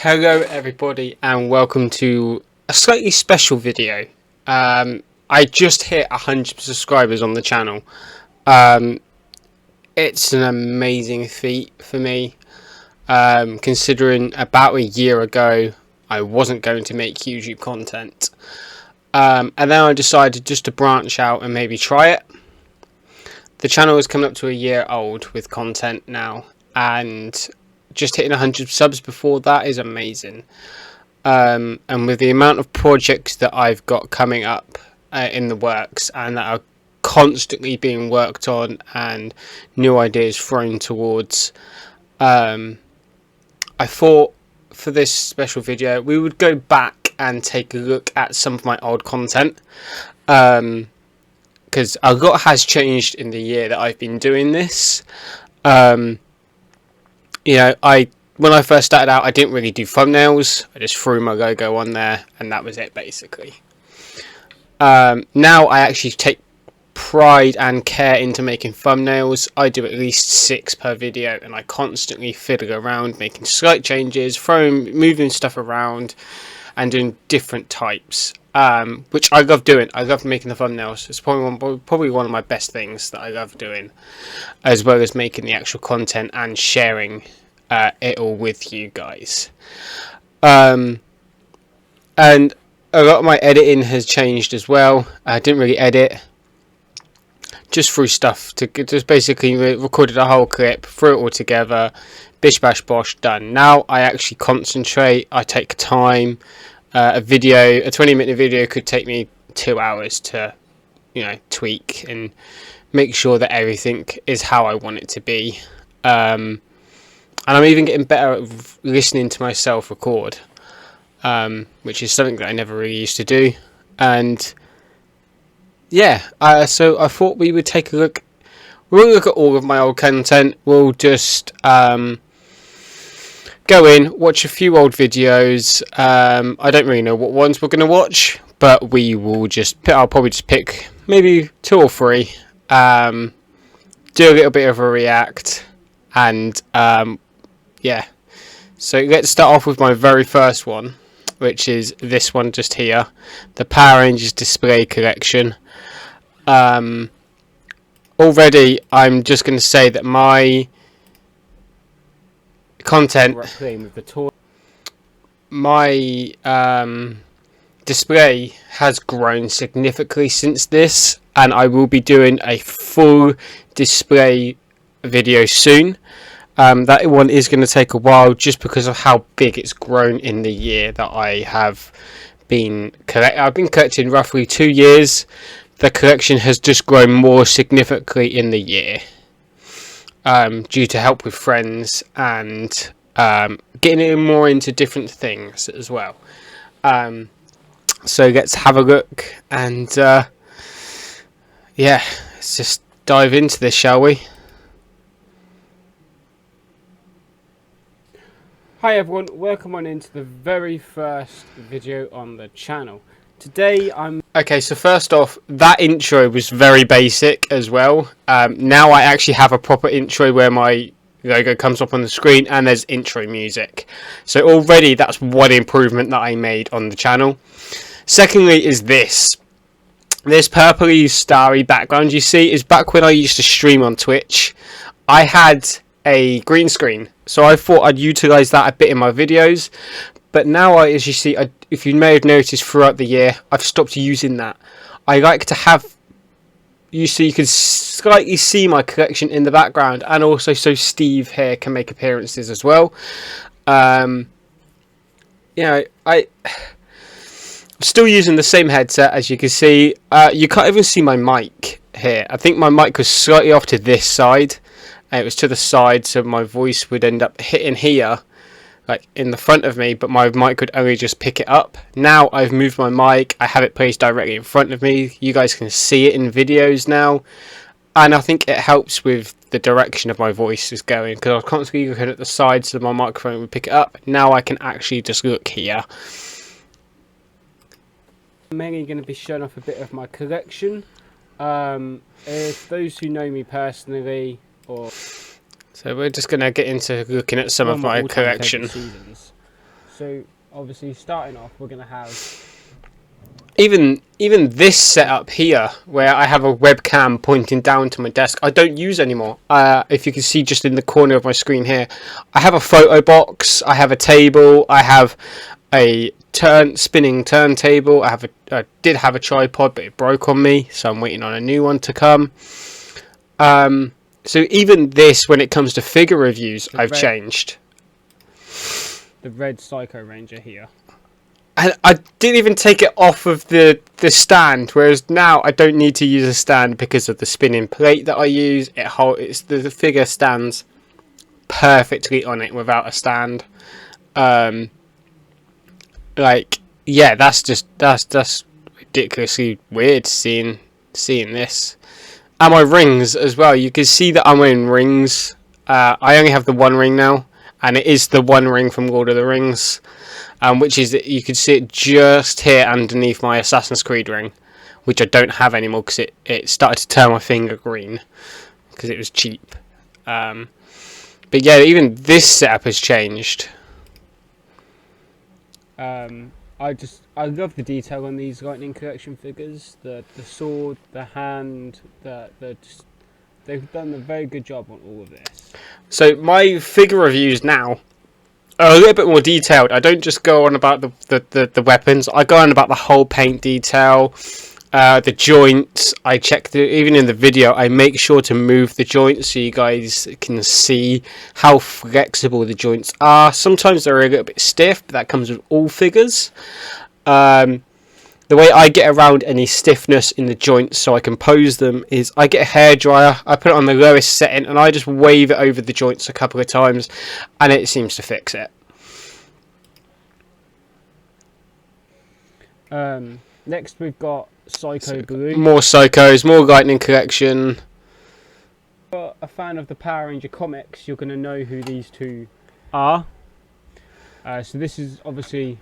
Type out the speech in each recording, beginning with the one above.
Hello everybody and welcome to a slightly special video. I just hit 100 subscribers on the channel. It's an amazing feat for me, considering about a year ago I wasn't going to make YouTube content, and then I decided just to branch out and maybe try it. The channel is coming up to a year old with content now, and just hitting 100 subs before that is amazing. And with the amount of projects that I've got coming up in the works and that are constantly being worked on and new ideas thrown towards, I thought for this special video we would go back and take a look at some of my old content, because a lot has changed in the year that I've been doing this. You know, when I first started out, I didn't really do thumbnails. I just threw my logo on there, and that was it, basically. Now I actually take pride and care into making thumbnails. I do at least 6 per video, and I constantly fiddle around, making slight changes, moving stuff around, and doing different types, which I love doing. I love making the thumbnails. It's probably one of my best things that I love doing, as well as making the actual content and sharing it all with you guys. And a lot of my editing has changed as well. I didn't really edit, just threw stuff to just basically recorded a whole clip, threw it all together, bish bash bosh, done. Now I actually concentrate. I take time. A 20-minute video could take me 2 hours to, tweak and make sure that everything is how I want it to be. And I'm even getting better at listening to myself record, which is something that I never really used to do. And yeah, so I thought we would take a look. We'll look at all of my old content. We'll just go in, watch a few old videos. I don't really know what ones we're going to watch, but we will I'll probably just pick maybe 2 or 3, do a little bit of a react, and yeah. So let's start off with my very first one, which is this one just here, the Power Rangers display collection. Already I'm just going to say that my content, my display has grown significantly since this, and I will be doing a full display video soon. That one is going to take a while just because of how big it's grown in the year that I have been collecting. I've been collecting roughly 2 years. The collection has just grown more significantly in the year, due to help with friends and getting it more into different things as well. So let's have a look, and yeah, let's just dive into this, shall we? Hi everyone, welcome on into the very first video on the channel. Today okay, so first off, that intro was very basic as well. Now I actually have a proper intro where my logo comes up on the screen and there's intro music. So already that's one improvement that I made on the channel. Secondly is this purpley starry background you see is back when I used to stream on Twitch. I had a green screen, so I thought I'd utilize that a bit in my videos, but now as you see, if you may have noticed throughout the year, I've stopped using that. I like to have, you can slightly see my collection in the background, and also so Steve here can make appearances as well. I'm still using the same headset, as you can see. You can't even see my mic here. I think my mic was slightly off to this side. It was to the side, so my voice would end up hitting here, like in the front of me, but my mic could only just pick it up. Now I've moved my mic, I have it placed directly in front of me. You guys can see it in videos now, and I think it helps with the direction of my voice is going, because I was constantly looking at the side so my microphone would pick it up. Now I can actually just look here. I'm mainly going to be showing off a bit of my collection. If those who know me personally, so we're just going to get into looking at some of my collection. So obviously starting off, we're going to have even this setup here, where I have a webcam pointing down to my desk, I don't use anymore. If you can see just in the corner of my screen here, I have a photo box, I have a table, I have a spinning turntable, I did have a tripod, but it broke on me, so I'm waiting on a new one to come. So even this, when it comes to figure reviews, I've changed. The red Psycho Ranger here. And I didn't even take it off of the stand, whereas now I don't need to use a stand because of the spinning plate that I use. The figure stands perfectly on it without a stand. Yeah, that's ridiculously weird seeing this. And my rings as well. You can see that I'm wearing rings. I only have the one ring now, and it is the one ring from Lord of the Rings. Which is that you can see it just here underneath my Assassin's Creed ring, which I don't have anymore because it started to turn my finger green because it was cheap. But yeah, even this setup has changed. I love the detail on these Lightning Collection figures. The sword, the hand, they've done a very good job on all of this. So my figure reviews now are a little bit more detailed. I don't just go on about the weapons. I go on about the whole paint detail, the joints. I check even in the video, I make sure to move the joints so you guys can see how flexible the joints are. Sometimes they're a little bit stiff, but that comes with all figures. The way I get around any stiffness in the joints so I can pose them is I get a hairdryer, I put it on the lowest setting, and I just wave it over the joints a couple of times, and it seems to fix it. Next we've got Psycho Blue. More Psychos, more Lightning Collection. If you're a fan of the Power Ranger comics, you're going to know who these two are. So this is obviously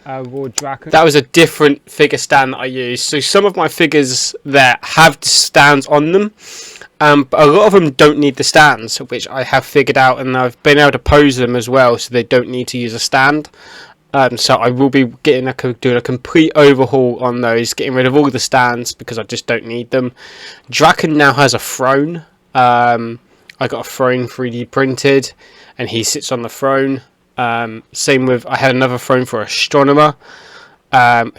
Raw Draken. That was a different figure stand that I used. So some of my figures there have stands on them, but a lot of them don't need the stands, which I have figured out, and I've been able to pose them as well, so they don't need to use a stand. So I will be doing a complete overhaul on those, getting rid of all the stands because I just don't need them. Draken now has a throne. I got a throne 3D printed, and he sits on the throne. Same with, I had another throne for Astronomer,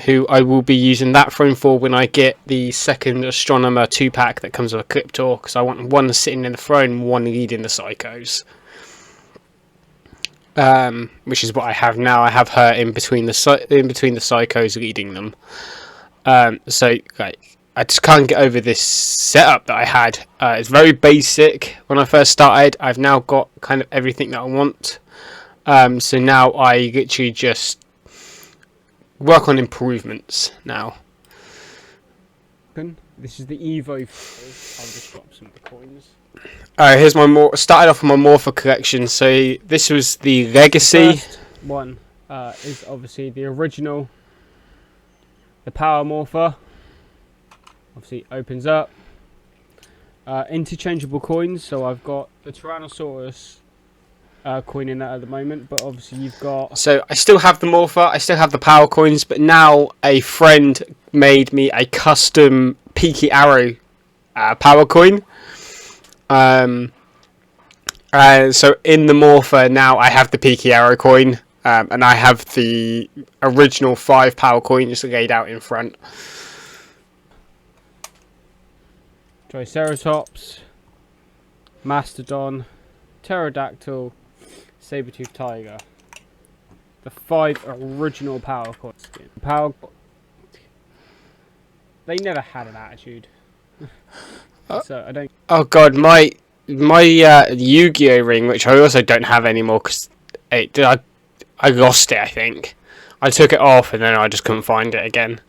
who I will be using that throne for when I get the second Astronomer 2-pack that comes with a Krytos, because I want one sitting in the throne, one leading the Psychos. Which is what I have now. I have her in between the Psychos leading them. So like, I just can't get over this setup that I had. It's very basic when I first started. I've now got kind of everything that I want. So now I literally just work on improvements now. This is the Evo. I'll just drop some of the coins. Here's my started off with my Morpher collection. So this was the Legacy. The first one is obviously the original, the Power Morpher. Obviously opens up. Interchangeable coins. So I've got the Tyrannosaurus coin in that at the moment, but obviously you've got. So I still have the Morpher. I still have the Power coins, but now a friend made me a custom Pkr Power coin. So in the Morpher now I have the Pkr coin, and I have the original 5 Power coins laid out in front. Triceratops, Mastodon, Pterodactyl, Saber-toothed Tiger. The 5 original Power coins. They never had an attitude. So I don't. Oh god, my Yu-Gi-Oh ring, which I also don't have anymore because I lost it. I think I took it off and then I just couldn't find it again.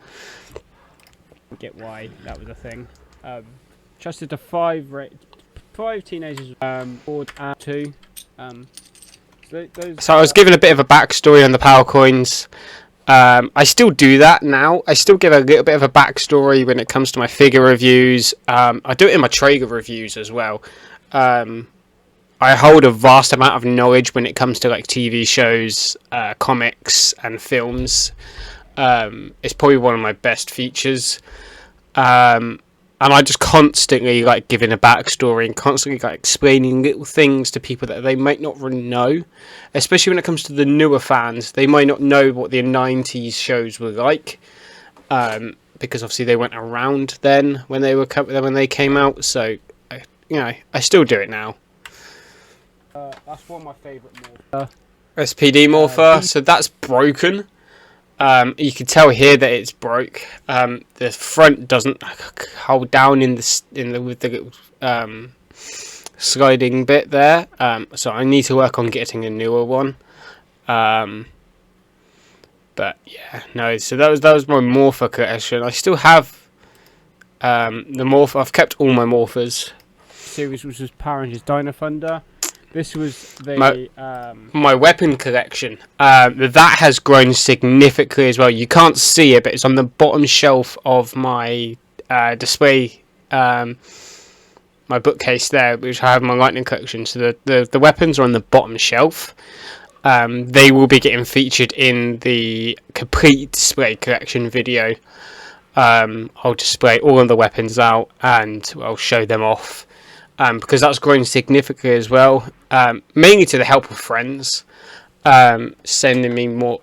Get why that was a thing. Trusted to 5 teenagers. Board and 2. So I was given a bit of a backstory on the Power coins. I still do that now. I still give a little bit of a backstory when it comes to my figure reviews. I do it in my Traeger reviews as well. I hold a vast amount of knowledge when it comes to like TV shows, comics, and films. It's probably one of my best features. And I just constantly like giving a backstory and constantly like explaining little things to people that they might not really know, especially when it comes to the newer fans. They might not know what the 90s shows were like, because obviously they weren't around then when they came out. So, I still do it now. That's one of my favourite morphers. SPD morpher. So that's broken. You can tell here that it's broke. The front doesn't hold down with the little sliding bit there. So I need to work on getting a newer one. But yeah, no. So that was my morpher collection. I still have the morpher. I've kept all my morphers. Series which was Power Rangers Dino Thunder. This was my weapon collection. That has grown significantly as well. You can't see it, but it's on the bottom shelf of my display, my bookcase there, which I have my lightning collection. So the weapons are on the bottom shelf. They will be getting featured in the complete display collection video. I'll display all of the weapons out and I'll show them off. Because that's grown significantly as well, mainly to the help of friends, sending me more.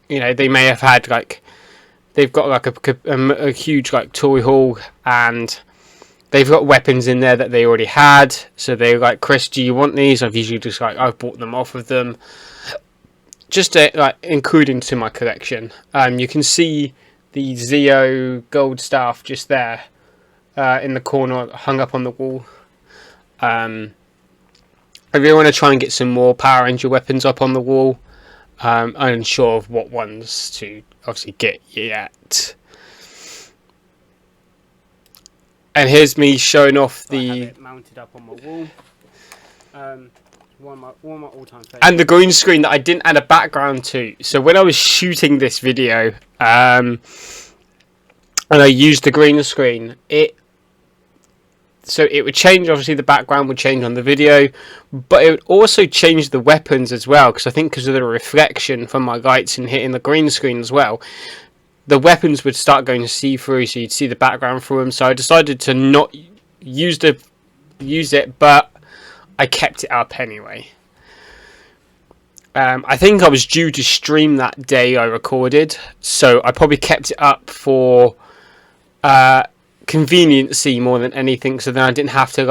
They may have had they've got like a huge like toy haul, and they've got weapons in there that they already had. So they're like, Chris, do you want these? I've usually just I've bought them off of them, just to include into my collection. You can see the Zeo gold staff just there, in the corner, hung up on the wall. I really want to try and get some more Power Ranger weapons up on the wall. I'm unsure of what ones to obviously get yet. And here's me showing off the. I have it mounted up on my wall. One of my all-time favorites. And the green screen that I didn't add a background to. So when I was shooting this video, and I used the green screen, So it would change, obviously the background would change on the video, but it would also change the weapons as well, because I think because of the reflection from my lights and hitting the green screen as well, the weapons would start going see-through, so you'd see the background through them. So I decided to not use it, but I kept it up anyway. I think I was due to stream that day I recorded, so I probably kept it up for conveniency more than anything, so then I didn't have to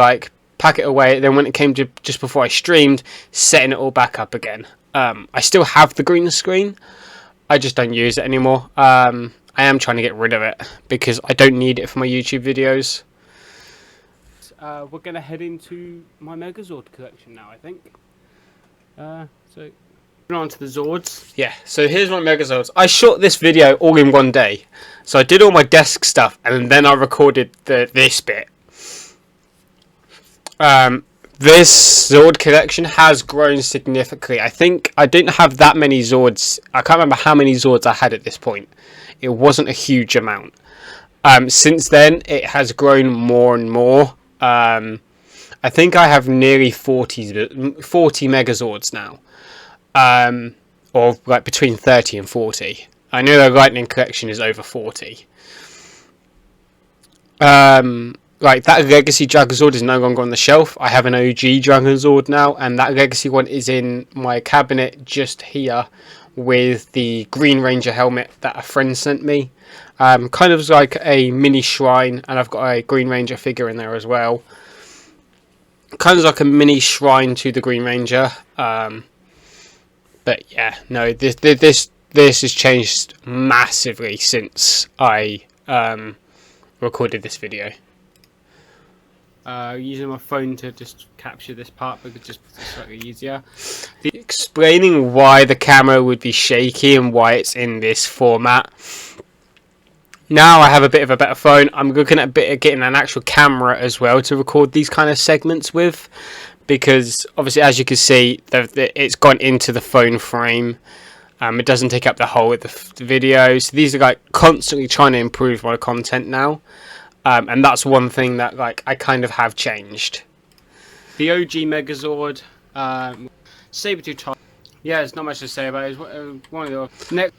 pack it away. Then when it came to just before I streamed, setting it all back up again. I still have the green screen, I just don't use it anymore. I am trying to get rid of it because I don't need it for my YouTube videos. We're gonna head into my Megazord collection now, I think. So on to the Zords. Yeah, so here's my Megazords. I shot this video all in one day. So I did all my desk stuff and then I recorded this bit. This Zord collection has grown significantly. I think I didn't have that many Zords. I can't remember how many Zords I had at this point. It wasn't a huge amount. Since then, it has grown more and more. I think I have nearly 40 Megazords now. Or between 30 and 40. I know the Lightning collection is over 40. That Legacy Dragonzord is no longer on the shelf. I have an OG Dragonzord now, and that Legacy one is in my cabinet just here with the Green Ranger helmet that a friend sent me. Kind of like a mini shrine, and I've got a Green Ranger figure in there as well. Kind of like a mini shrine to the Green Ranger. But yeah, no, this has changed massively since I recorded this video. Using my phone to just capture this part because it's just slightly easier. Explaining why the camera would be shaky and why it's in this format. Now I have a bit of a better phone. I'm looking at getting an actual camera as well to record these kind of segments with. Because obviously, as you can see, it's gone into the phone frame. It doesn't take up the whole of the video. So these are constantly trying to improve my content now. And that's one thing that I kind of have changed. the OG Megazord, Saber-tooth Tiger. Yeah, there's not much to say about it. It's one of the next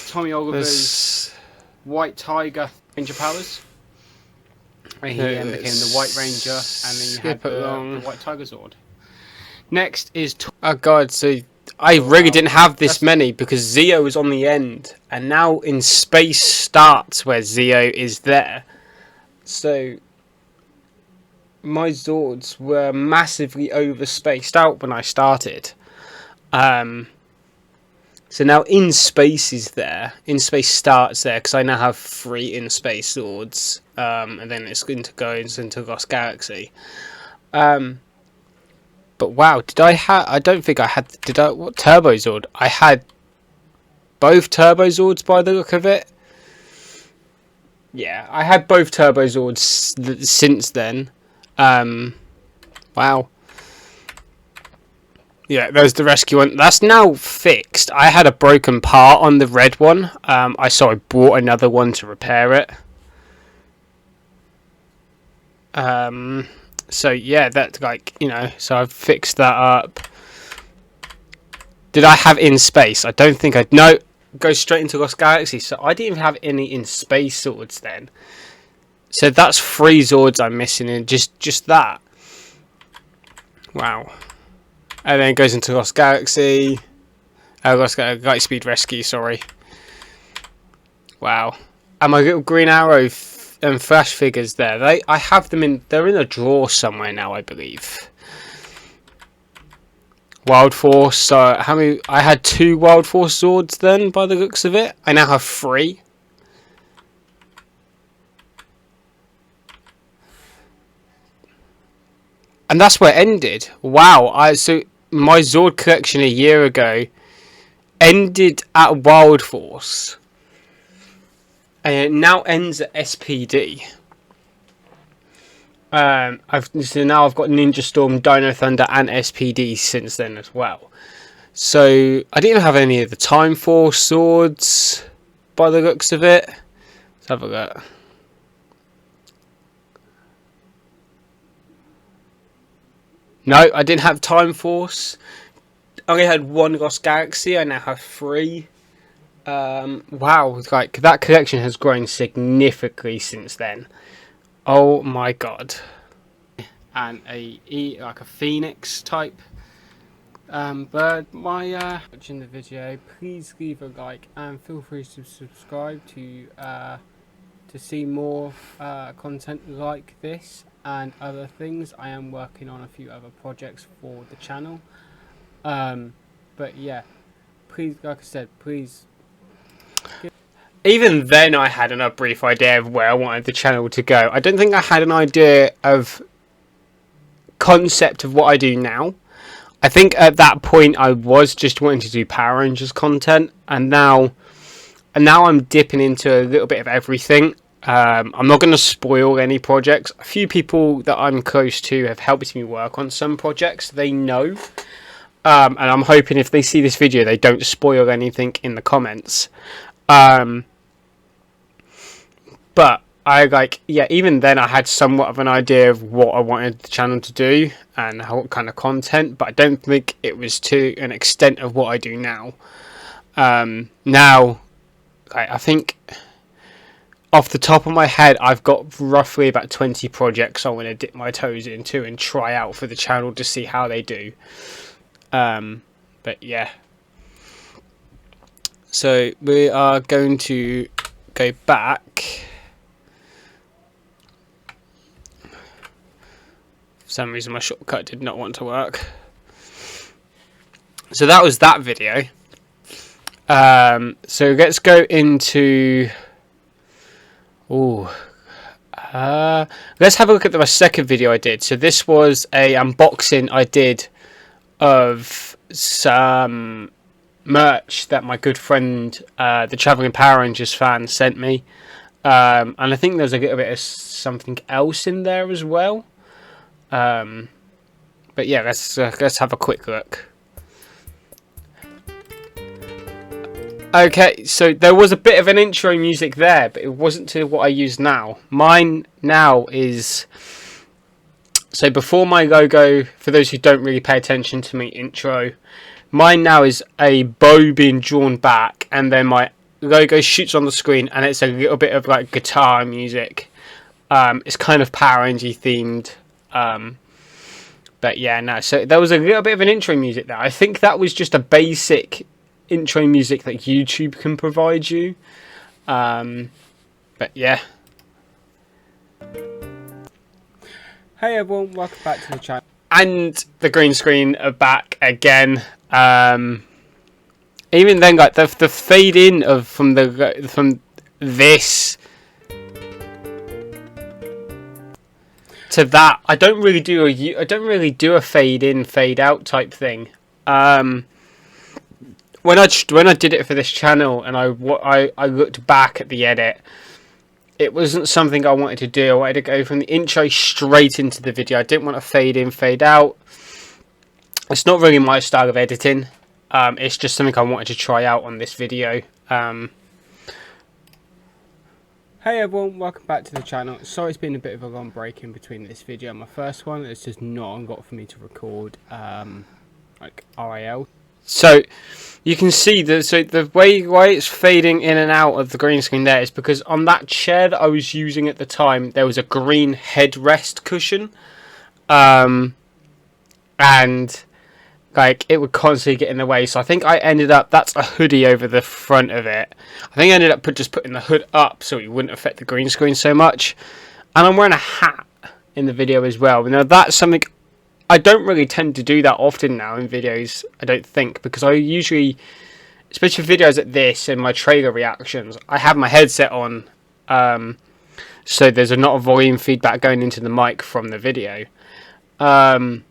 Tommy Oliver's White Tiger Ranger powers. And he became the White Ranger, and then you had the White Tiger Zord. Next is... Oh god, so I really didn't have this many because Zeo was on the end, and now in Space starts where Zeo is there. So my Zords were massively overspaced out when I started. So now in Space is there, in Space starts there, because I now have 3 in Space Zords, and then it's going to go into Lost Galaxy. But wow, did I have? I don't think I had. Did I? What Turbo Zord? I had both Turbo Zords by the look of it. Yeah, I had both Turbo Zords since then. Wow. Yeah, there's the rescue one. That's now fixed. I had a broken part on the red one. So I bought another one to repair it. So yeah, that's like, you know, so I've fixed that up. Did I have in Space? I don't think I... No, go straight into Lost Galaxy. So I didn't even have any in Space Zords then. So that's 3 Zords I'm missing in just that. Wow. And then it goes into Lost Galaxy. Lightspeed Rescue, sorry. Wow. And my little Green Arrow and Flash figures there. I have them in... They're in a drawer somewhere now, I believe. Wild Force. So how many... I had 2 Wild Force Zords then, by the looks of it. I now have 3. And that's where it ended. Wow. So my Zord collection a year ago ended at Wild Force. And it now ends at SPD. So now I've got Ninja Storm, Dino Thunder and SPD since then as well. So I didn't even have any of the Time Force Zords by the looks of it. Let's have a look. No, I didn't have Time Force. I only had 1 Lost Galaxy. I now have 3. Wow, like that collection has grown significantly since then. Oh my god. And like a Phoenix type bird. Watching the video, please leave a like and feel free to subscribe to see more content like this and other things. I am working on a few other projects for the channel, but yeah, please, like I said, please. Even then I had a brief idea of where I wanted the channel to go. I don't think I had an idea of concept of what I do now. I think at that point I was just wanting to do Power Rangers content, and now I'm dipping into a little bit of everything. I'm not going to spoil any projects. A few people that I'm close to have helped me work on some projects. They know. And I'm hoping if they see this video, they don't spoil anything in the comments. But even then I had somewhat of an idea of what I wanted the channel to do and what kind of content, but I don't think it was to an extent of what I do now. Now, I think off the top of my head, I've got roughly about 20 projects I want to dip my toes into and try out for the channel to see how they do. But yeah. So we are going to go back. For some reason my shortcut did not want to work. So that was that video. So let's go into... let's have a look at the second video I did. So this was a unboxing I did of some merch that my good friend, the Traveling Power Rangers fan, sent me. And I think there's a little bit of something else in there as well. But yeah, let's have a quick look. Okay, so there was a bit of an intro music there, but it wasn't to what I use now. Mine now is So before my logo, for those who don't really pay attention to my intro, mine now is a bow being drawn back, and then my logo shoots on the screen, and it's a little bit of like guitar music. It's kind of Power Ranger themed. But yeah, no. So there was a little bit of an intro music there. I think that was just a basic intro music that YouTube can provide you. But yeah. Hey everyone, welcome back to the channel. And the green screen are back again. Even then, like the fade in of from this to that, I don't really do a fade in, fade out type thing. When I did it for this channel and I looked back at the edit, it wasn't something I wanted to do. I wanted to go from the intro straight into the video. I didn't want to fade in, fade out. It's not really my style of editing. It's just something I wanted to try out on this video. Hey everyone, welcome back to the channel. Sorry it's been a bit of a long break in between this video and my first one. It's just not on got for me to record like RIL. So you can see the way why it's fading in and out of the green screen there is because on that chair that I was using at the time there was a green headrest cushion, and like it would constantly get in the way. So I think I ended up, that's a hoodie over the front of it. I think I ended up just putting the hood up so it wouldn't affect the green screen so much. And I'm wearing a hat in the video as well. Now that's something I don't really tend to do that often now in videos, I don't think, because I usually, especially for videos like this and my trailer reactions, I have my headset on, so there's a lot of volume feedback going into the mic from the video. But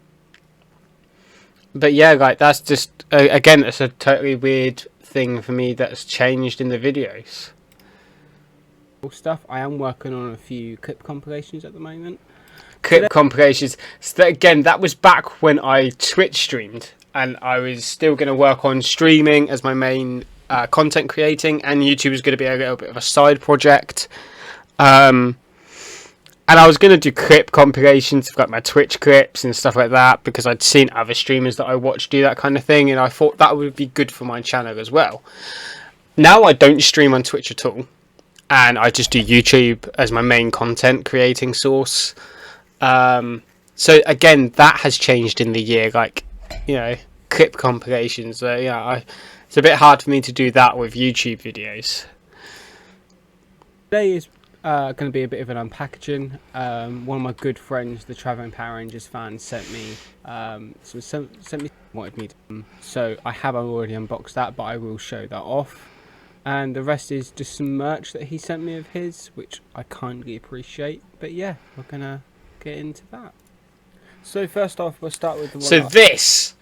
yeah, like that's just again, it's a totally weird thing for me that's changed in the videos. Stuff. I am working on a few clip compilations at the moment. Clip compilations. So again, that was back when I Twitch streamed, and I was still going to work on streaming as my main content creating, and YouTube was going to be a little bit of a side project. And I was going to do clip compilations of like my Twitch clips and stuff like that because I'd seen other streamers that I watched do that kind of thing, and I thought that would be good for my channel as well. Now I don't stream on Twitch at all, and I just do YouTube as my main content creating source. So again, that has changed in the year, like, you know, clip compilations. Yeah, it's a bit hard for me to do that with YouTube videos. Today is going to be a bit of an unpackaging. One of my good friends, the Travelingpowerrangersfan, sent me wanted me to, so I have already unboxed that, but I will show that off. And the rest is just some merch that he sent me of his, which I kindly appreciate. But yeah, we're gonna get into that. So first off, we'll start with the one. So this,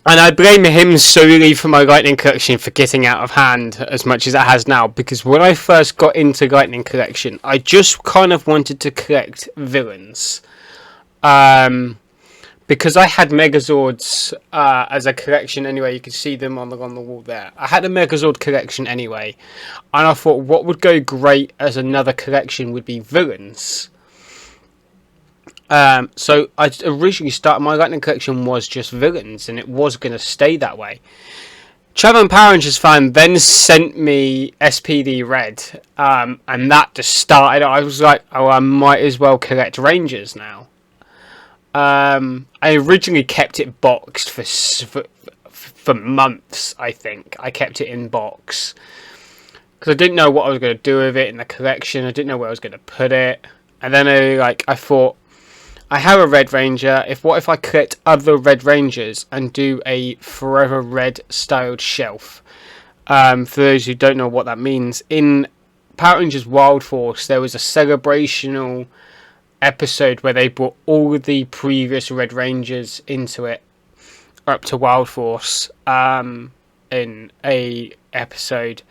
and I blame him solely for my Lightning Collection for getting out of hand as much as it has now, because when I first got into Lightning Collection, I just kind of wanted to collect villains. Because I had Megazords as a collection anyway, you can see them on the wall there. I had a Megazord collection anyway, and I thought what would go great as another collection would be villains. So I originally started, my Lightning Collection was just villains, and it was going to stay that way. Travelingpowerrangersfan then sent me SPD Red, and that just started. I was like, oh, I might as well collect Rangers now. I originally kept it boxed for months, I think. I kept it in box because I didn't know what I was going to do with it in the collection. I didn't know where I was going to put it. And then I thought, I have a Red Ranger. What if I collect other Red Rangers and do a Forever Red styled shelf? For those who don't know what that means, in Power Rangers Wild Force, there was a celebrational episode where they brought all of the previous Red Rangers into it, up to Wild Force, in a episode.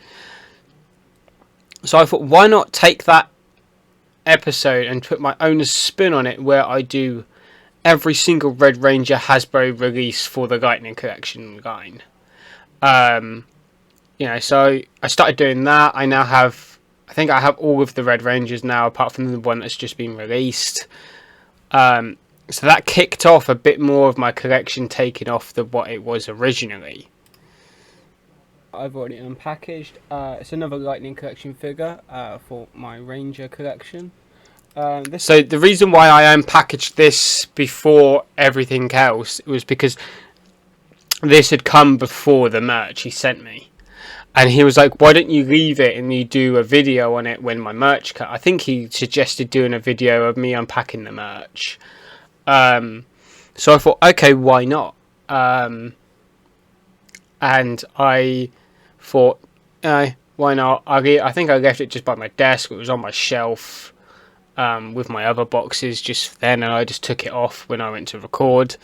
So I thought, why not take that episode and put my own spin on it, where I do every single Red Ranger Hasbro release for the Lightning Collection line. You know, so I started doing that. I now have, I think I have all of the Red Rangers now, apart from the one that's just been released. So that kicked off a bit more of my collection taking off than what it was originally. I've already unpackaged. It's another Lightning Collection figure for my Ranger collection. So the reason why I unpackaged this before everything else was because this had come before the merch he sent me. And he was like, why don't you leave it and you do a video on it when my merch cut? I think he suggested doing a video of me unpacking the merch. So I thought, okay, why not? And I thought, why not? I think I left it just by my desk. It was on my shelf with my other boxes just then, and I just took it off when I went to record.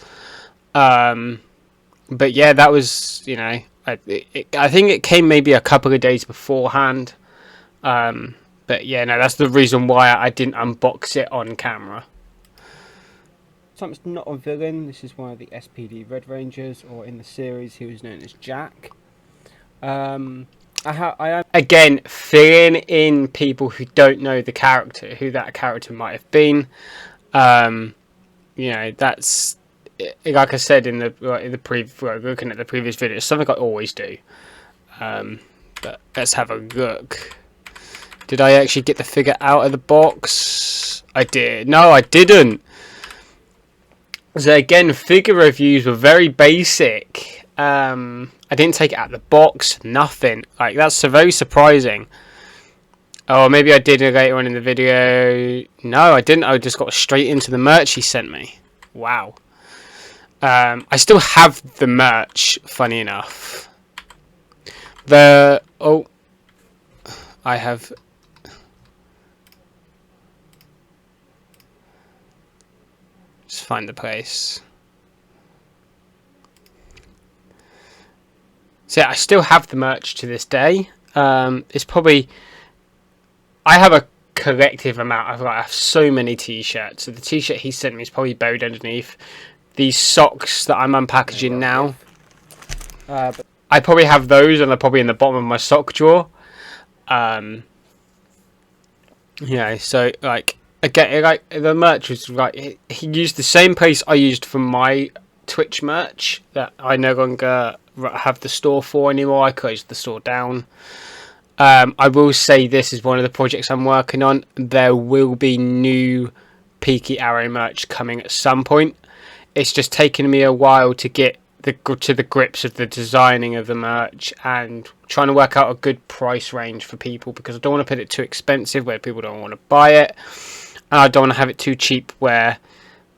But yeah, that was, you know, I think it came maybe a couple of days beforehand. But yeah, no, that's the reason why I didn't unbox it on camera. It's not a villain. This is one of the SPD Red Rangers, or in the series he was known as Jack. I am again filling in people who don't know the character, who that character might have been. You know, that's like I said in the looking at the previous video. It's something I always do. But let's have a look. Did I actually get the figure out of the box? I did. No, I didn't. So again, figure reviews were very basic. I didn't take it out of the box, nothing. Like, that's so very surprising. Oh, maybe I did it later on in the video. No, I didn't. I just got straight into the merch he sent me. Wow. I still have the merch, funny enough. I have... Just find the place. So yeah, I still have the merch to this day. It's probably... I have a collective amount. I have so many t-shirts. So the t-shirt he sent me is probably buried underneath. These socks that I'm unpackaging now. But I probably have those, and they're probably in the bottom of my sock drawer. Yeah, so like... Again, like the merch was like he used the same place I used for my Twitch merch that I no longer have the store for anymore. I closed the store down. I will say this is one of the projects I'm working on. There will be new Pkr merch coming at some point. It's just taken me a while to get to the grips of the designing of the merch and trying to work out a good price range for people, because I don't want to put it too expensive where people don't want to buy it. And I don't want to have it too cheap where,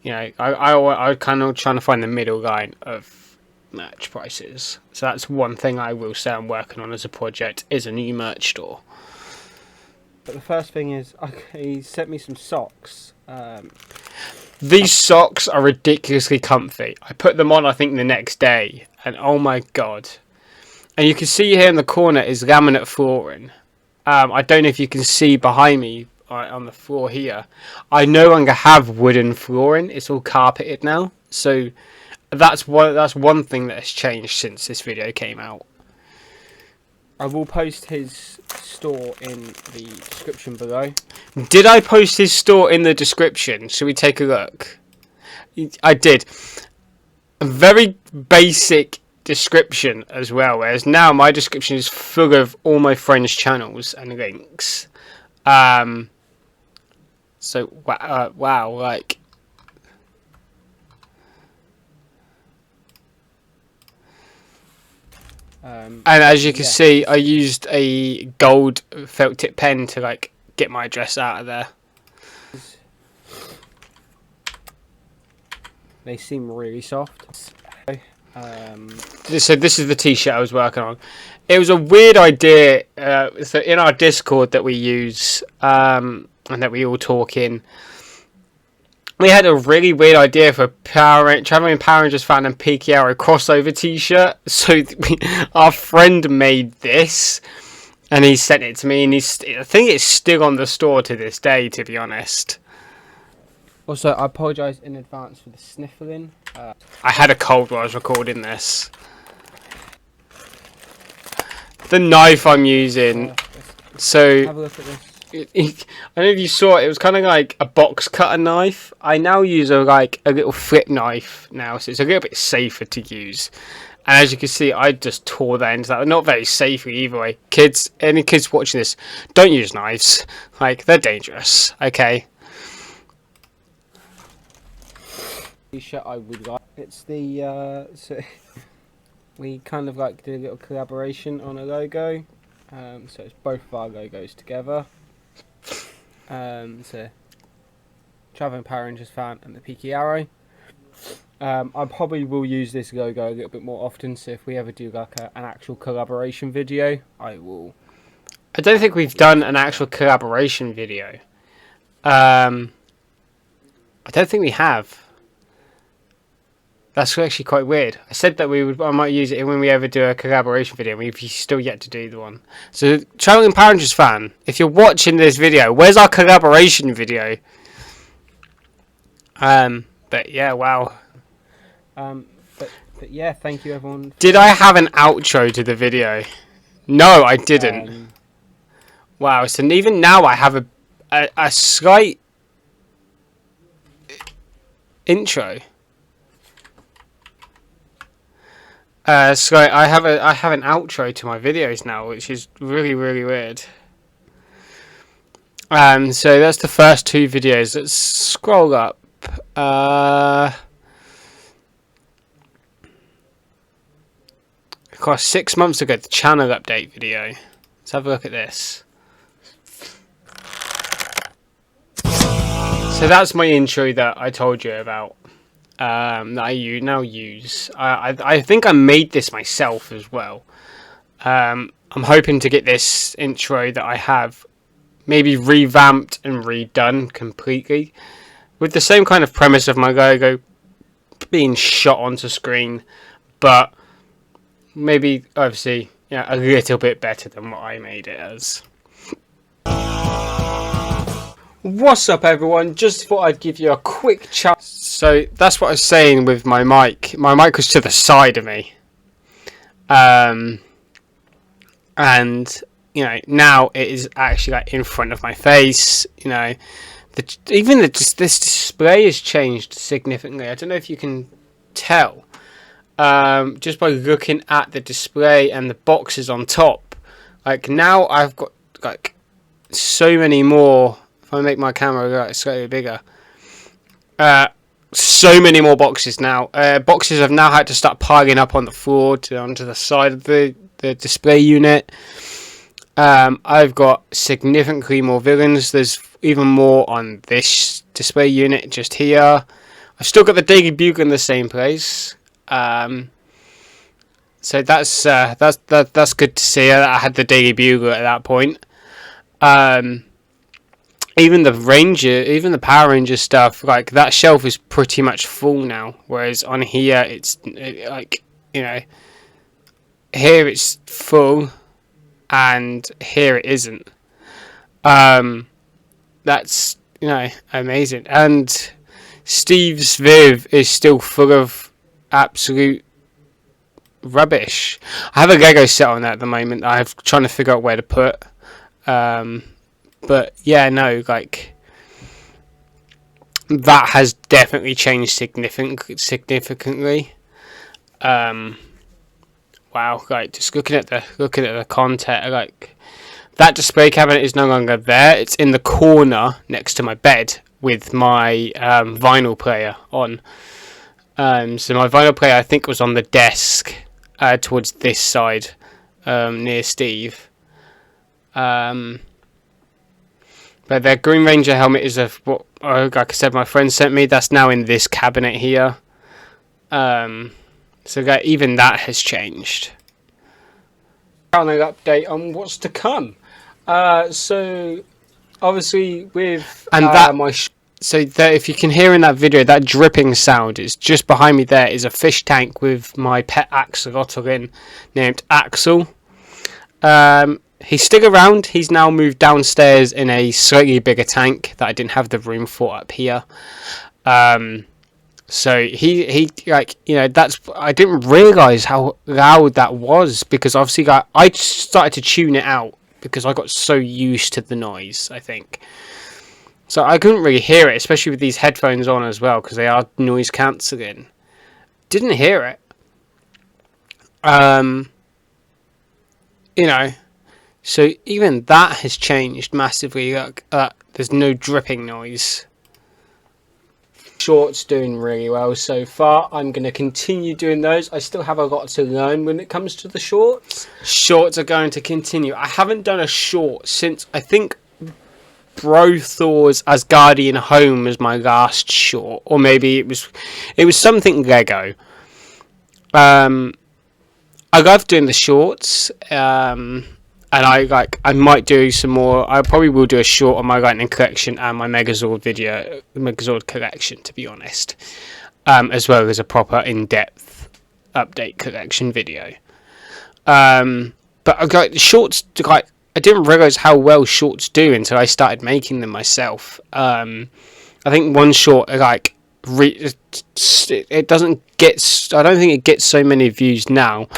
you know, I kind of trying to find the middle line of merch prices. So that's one thing I will say I'm working on as a project, is a new merch store. But the first thing is, he sent me some socks. These socks are ridiculously comfy. I put them on, I think, the next day, and oh my god. And you can see here in the corner is laminate flooring. I don't know if you can see behind me, on the floor here, I no longer have wooden flooring. It's all carpeted now. So that's one thing that has changed since this video came out. I will post his store in the description below. Did I post his store in the description? Should we take a look? I did. A very basic description as well, whereas now my description is full of all my friends' channels and links. So, wow, like... and as you can see, I used a gold felt tip pen to, like, get my address out of there. They seem really soft. So this is the t-shirt I was working on. It was a weird idea. So in our Discord that we use... and that we all talk in, we had a really weird idea for Traveling Power Rangers fan and Pkr Crossover T-Shirt. So our friend made this, and he sent it to me, and I think it's still on the store to this day, to be honest. Also, I apologise in advance for the sniffling. I had a cold while I was recording this. The knife I'm using. So have a look at this. I don't know if you saw it. It was kind of like a box cutter knife. I now use a little flip knife now, so it's a little bit safer to use. And as you can see, I just tore that into that. Not very safely either way. Kids, any kids watching this, don't use knives. Like, they're dangerous. Okay. T-shirt I would like. It's the so we kind of like did a little collaboration on a logo. So it's both of our logos together. So Traveling Power Rangers fan and the Pkr. I probably will use this logo a little bit more often, so if we ever do like an actual collaboration video, I will. I don't think we've done an actual collaboration video. I don't think we have. That's actually quite weird. I said that I might use it when we ever do a collaboration video. We've still yet to do the one. So, Traveling Power Rangers fan, if you're watching this video, where's our collaboration video? But yeah, wow. But yeah, thank you everyone. Did I have an outro to the video? No, I didn't. Wow. So even now I have a slight intro. So I have an outro to my videos now, which is really weird. So that's the first two videos. Let's scroll up. Of course, 6 months ago, the channel update video. Let's have a look at this. So that's my intro that I told you about. That I now use. I think I made this myself as well. I'm hoping to get this intro that I have maybe revamped and redone completely with the same kind of premise of my logo being shot onto screen, but maybe obviously a little bit better than what I made it as. What's up everyone, just thought I'd give you a quick chat. So that's what I was saying with my mic. My mic was to the side of me. And you know, now it is actually like in front of my face. You know, this display has changed significantly. I don't know if you can tell. Just by looking at the display and the boxes on top. Like now I've got like so many more. If I make my camera like slightly bigger, so many more boxes now. Boxes have now had to start piling up on the floor onto the side of the display unit. I've got significantly more villains. There's even more on this display unit just here. I've still got the Daily Bugle in the same place. So that's good to see. I had the Daily Bugle at that point. Even the Power Ranger stuff, like that shelf is pretty much full now. Whereas on here, it's like, you know, here it's full, and here it isn't. That's, you know, amazing. And Steve's Viv is still full of absolute rubbish. I have a Lego set on that at the moment. I'm trying to figure out where to put. But yeah, no, like that has definitely changed significantly. Wow, like just looking at the content, like that display cabinet is no longer there. It's in the corner next to my bed with my vinyl player on. So my vinyl player, I think, was on the desk towards this side, near Steve. But their Green Ranger helmet is what, like I said, my friend sent me. That's now in this cabinet here. So that even that has changed. An update on what's to come. So obviously with so that, if you can hear in that video, that dripping sound is just behind me. There is a fish tank with my pet axolotl in, named Axel. He's still around. He's now moved downstairs in a slightly bigger tank that I didn't have the room for up here. So he like, you know, I didn't realise how loud that was, because obviously I started to tune it out because I got so used to the noise, I think. So I couldn't really hear it, especially with these headphones on as well, because they are noise cancelling. Didn't hear it. You know, so even that has changed massively. Like, there's no dripping noise. Shorts doing really well so far. I'm going to continue doing those. I still have a lot to learn when it comes to the shorts. Shorts are going to continue. I haven't done a short since, I think, Bro Thor's Asgardian Home was my last short, or maybe it was something Lego. I love doing the shorts, and I might do some more. I probably will do a short on my Lightning Collection and my Megazord Collection, to be honest, as well as a proper in-depth update collection video. But the shorts, I didn't realise how well shorts do until I started making them myself. I think one short, it doesn't get, I don't think it gets so many views now,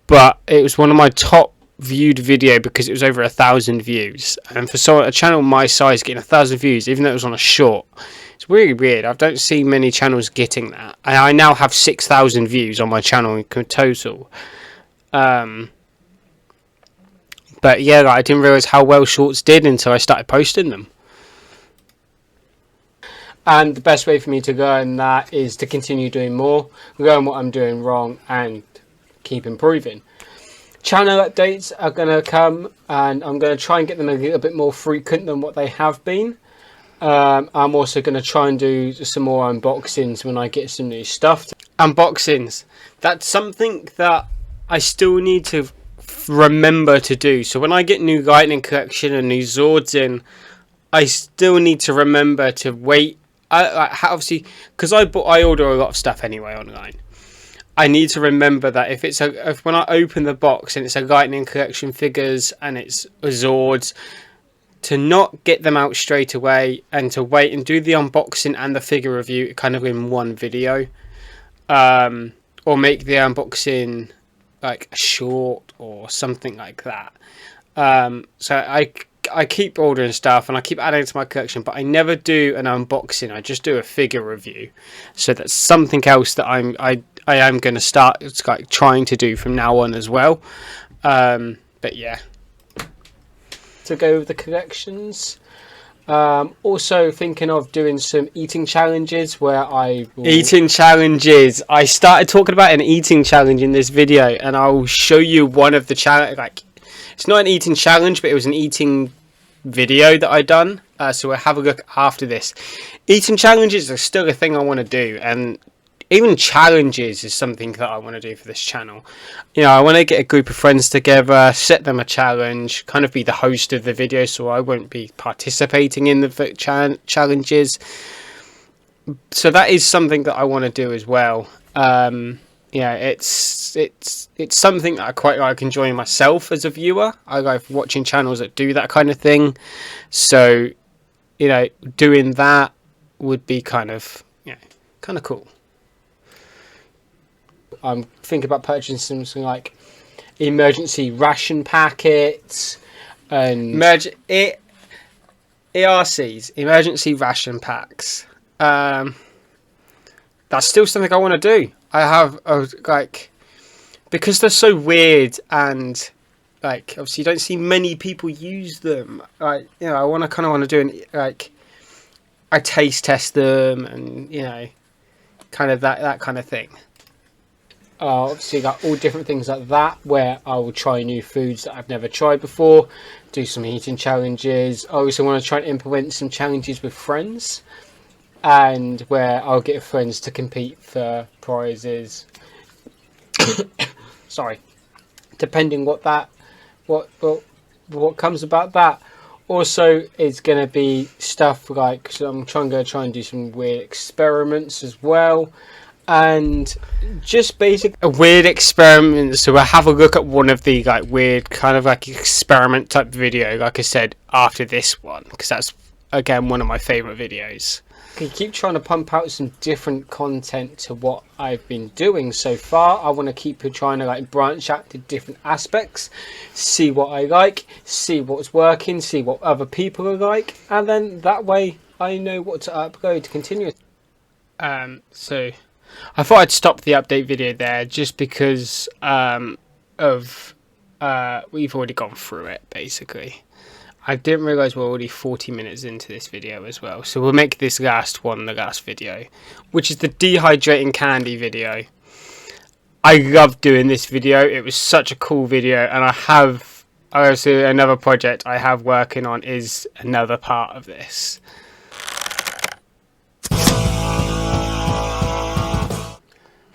but it was one of my top viewed video because it was over 1,000 views, and for a channel my size getting 1,000 views, even though it was on a short, it's really weird. I don't see many channels getting that, and I now have 6,000 views on my channel in total. But yeah, I didn't realise how well shorts did until I started posting them. And the best way for me to learn that is to continue doing more, learn what I'm doing wrong, and keep improving. Channel updates are going to come, and I'm going to try and get them a little bit more frequent than what they have been. I'm also going to try and do some more unboxings when I get some new stuff. Unboxings, that's something that I still need to remember to do. So when I get new Lightning Collection and new Zords in, I still need to remember to wait. Obviously, because I order a lot of stuff anyway online. I need to remember that if when I open the box and it's a Lightning Collection figures and it's a Zords, to not get them out straight away and to wait and do the unboxing and the figure review kind of in one video, or make the unboxing like a short or something like that. So I keep ordering stuff and I keep adding to my collection, but I never do an unboxing. I just do a figure review. So that's something else that I am going to start trying to do from now on as well. But yeah, to go with the collections. Also thinking of doing some eating challenges where eating challenges. I started talking about an eating challenge in this video, and I'll show you one of the challenge. It's not an eating challenge, but it was an eating video that I done. So we'll have a look after this. Eating challenges are still a thing I want to do, and even challenges is something that I want to do for this channel. You know, I want to get a group of friends together, set them a challenge, kind of be the host of the video, so I won't be participating in the challenges. So that is something that I want to do as well. Yeah, it's something that I quite like enjoying myself as a viewer. I like watching channels that do that kind of thing. So, you know, doing that would be kind of cool. I'm thinking about purchasing something like emergency ration packets and ERCs, emergency ration packs. That's still something I want to do. I have because they're so weird and obviously you don't see many people use them. I want to do I taste test them and kind of that kind of thing. Obviously got all different things like that where I will try new foods that I've never tried before, do some eating challenges. I also want to try and implement some challenges with friends, and where I'll get friends to compete for prizes. Sorry, depending what comes about that. Also, it's going to be stuff so I'm going to try and do some weird experiments as well. And just basic weird experiments. So we'll have a look at one of the weird kind of experiment type video, like I said, after this one, because that's again one of my favorite videos. I keep trying to pump out some different content to what I've been doing so far. I want to keep trying to like branch out to different aspects, see what I like, see what's working, see what other people are like, and then that way I know what to upload to continue. So I thought I'd stop the update video there just because we've already gone through it basically. I didn't realise we're already 40 minutes into this video as well. So we'll make this last one the last video, which is the dehydrating candy video. I love doing this video. It was such a cool video, and obviously another project I have working on is another part of this.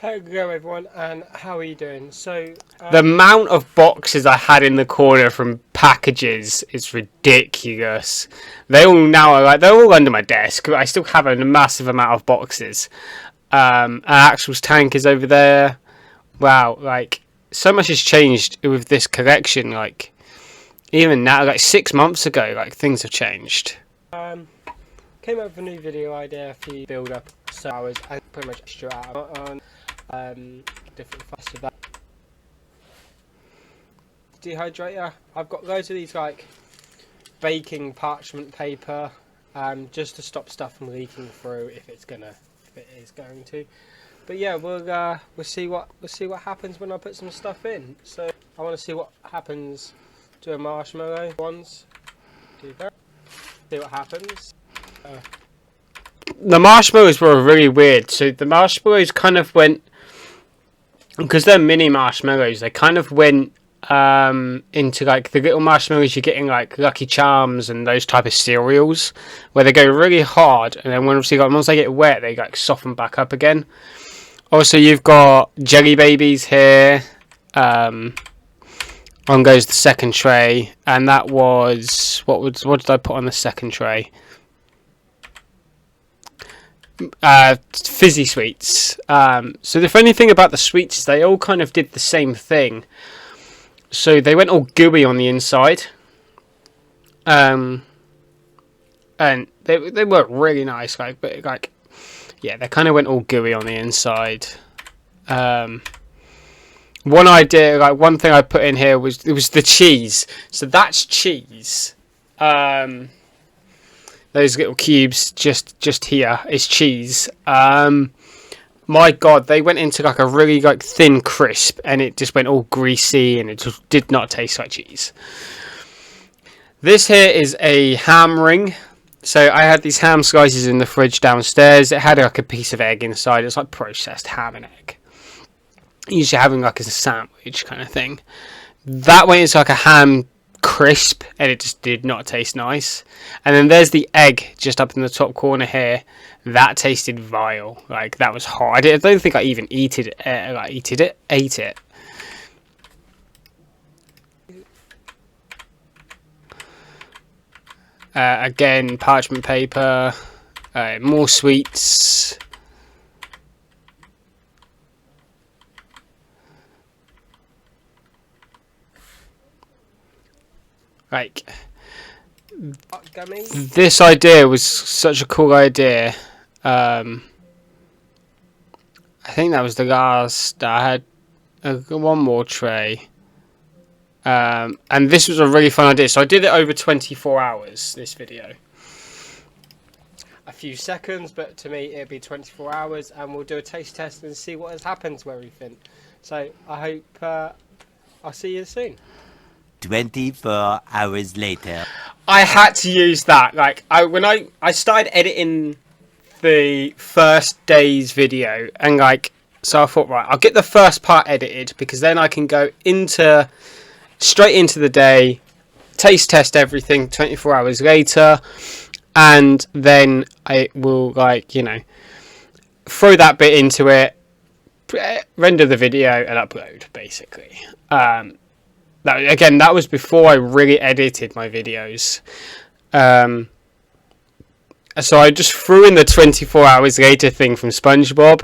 Hello everyone, and how are you doing? So the amount of boxes I had in the corner from packages is ridiculous. They all now are like, they're all under my desk, but I still have a massive amount of boxes. Axel's tank is over there. Wow, like so much has changed with this collection. Like even now, like 6 months ago, like things have changed. Came up with a new video idea for you to build up, so I was pretty much extra out on different fuss of that. Dehydrator. I've got loads of these like baking parchment paper, just to stop stuff from leaking through if it is going to. But yeah, we'll see what happens when I put some stuff in. So I want to see what happens to a marshmallow ones. Do that. See what happens. The marshmallows were really weird. So the marshmallows kind of went, because they're mini marshmallows, they kind of went into like the little marshmallows you get in like Lucky Charms and those type of cereals, where they go really hard, and then once they get wet, they like soften back up again. Also, you've got jelly babies here. On goes the second tray, and that was what did I put on the second tray? Fizzy sweets. So the funny thing about the sweets is they all kind of did the same thing. So they went all gooey on the inside, and they were really nice. But yeah, they kind of went all gooey on the inside. One idea, one thing I put in here was the cheese. So that's cheese. Those little cubes just here is cheese. My god, they went into like a really like thin crisp, and it just went all greasy, and it just did not taste like cheese. This here is a ham ring. So I had these ham slices in the fridge downstairs. It had like a piece of egg inside. It's like processed ham and egg. Usually having like as a sandwich kind of thing. That went into like a ham crisp, and it just did not taste nice. And then there's the egg just up in the top corner here. That tasted vile. Like that was hot. I don't think I even ate it. Ate it. Again, parchment paper. More sweets. Like, this idea was such a cool idea. I think that was the last. I had one more tray. And this was a really fun idea. So I did it over 24 hours, this video. A few seconds, but to me it'd be 24 hours, and we'll do a taste test and see what has happened to everything. So I hope I'll see you soon. 24 hours later. I had to use that. Like when I started editing the first day's video, and like, so I thought, right, I'll get the first part edited, because then I can go straight into the day, taste test everything 24 hours later, and then I will, like, you know, throw that bit into it, render the video and upload, basically. That was before I really edited my videos. So I just threw in the 24 hours later thing from SpongeBob,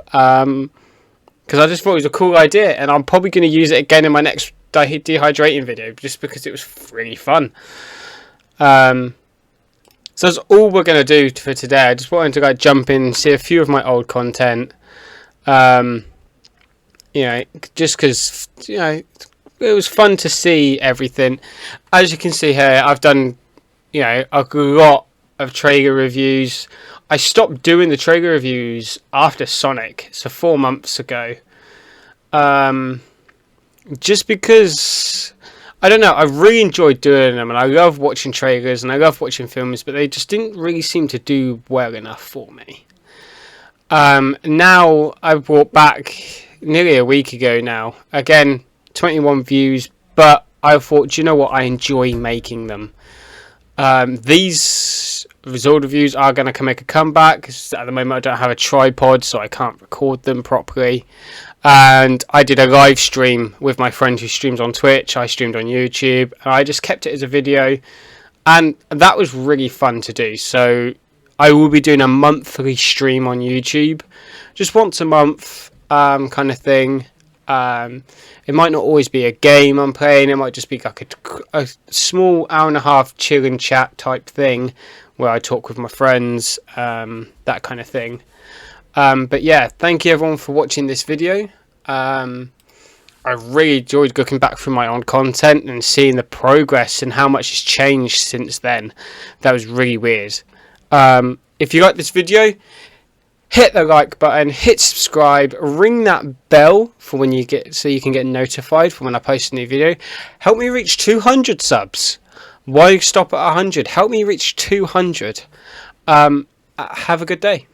because I just thought it was a cool idea, and I'm probably going to use it again in my next dehydrating video, just because it was really fun. So So that's all we're going to do for today. I just wanted to like jump in and see a few of my old content. You know, just because, you know, it was fun to see everything. As you can see here, I've done, you know, a lot of Traeger reviews. I stopped doing the Traeger reviews after Sonic, so 4 months ago. Just because, I don't know, I really enjoyed doing them, and I love watching Traegers, and I love watching films, but they just didn't really seem to do well enough for me. Now, I brought back nearly a week ago now. Again, 21 views, but I thought, do you know what, I enjoy making them. These resort reviews are going to make a comeback. At the moment I don't have a tripod, so I can't record them properly. And I did a live stream with my friend who streams on Twitch. I streamed on YouTube, and I just kept it as a video, and that was really fun to do. So I will be doing a monthly stream on YouTube, just once a month, kind of thing. It might not always be a game I'm playing. It might just be like a small hour-and-a-half chill and chat type thing where I talk with my friends, that kind of thing. But yeah, thank you everyone for watching this video. I really enjoyed looking back through my own content and seeing the progress and how much has changed since then. That was really weird. If you like this video, hit the like button, hit subscribe, ring that bell for when you get, so you can get notified for when I post a new video. Help me reach 200 subs. Why stop at 100? Help me reach 200. Have a good day.